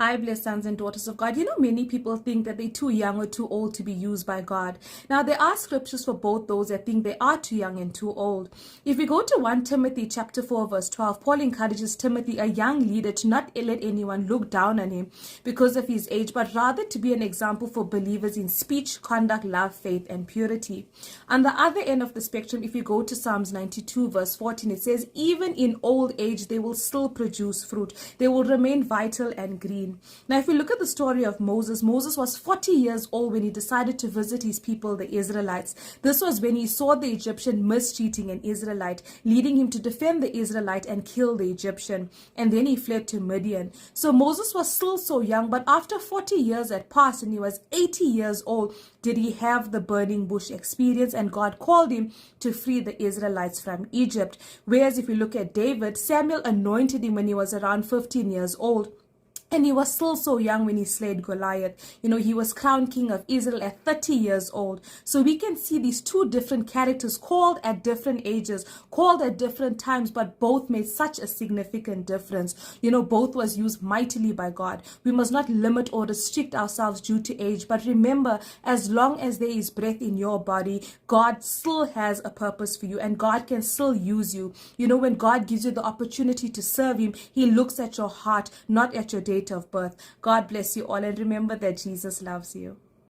Hi, blessed sons and daughters of God. Many people think that they're too young or too old to be used by God. Now, there are scriptures for both those that think they are too young and too old. If we go to 1 Timothy chapter 4, verse 12, Paul encourages Timothy, a young leader, to not let anyone look down on him because of his age, but rather to be an example for believers in speech, conduct, love, faith, and purity. On the other end of the spectrum, if you go to Psalms 92, verse 14, it says, even in old age, they will still produce fruit. They will remain vital and green. Now, if we look at the story of Moses, Moses was 40 years old when he decided to visit his people, the Israelites. This was when he saw the Egyptian mistreating an Israelite, leading him to defend the Israelite and kill the Egyptian. And then he fled to Midian. So Moses was still so young, but after 40 years had passed and he was 80 years old, did he have the burning bush experience, and God called him to free the Israelites from Egypt. Whereas if you look at David, Samuel anointed him when he was around 15 years old. And he was still so young when he slayed Goliath. He was crowned king of Israel at 30 years old. So we can see these two different characters called at different ages, called at different times, but both made such a significant difference. Both was used mightily by God. We must not limit or restrict ourselves due to age, but remember, as long as there is breath in your body, God still has a purpose for you and God can still use you. When God gives you the opportunity to serve him, he looks at your heart, not at your date of birth. God bless you all, and remember that Jesus loves you.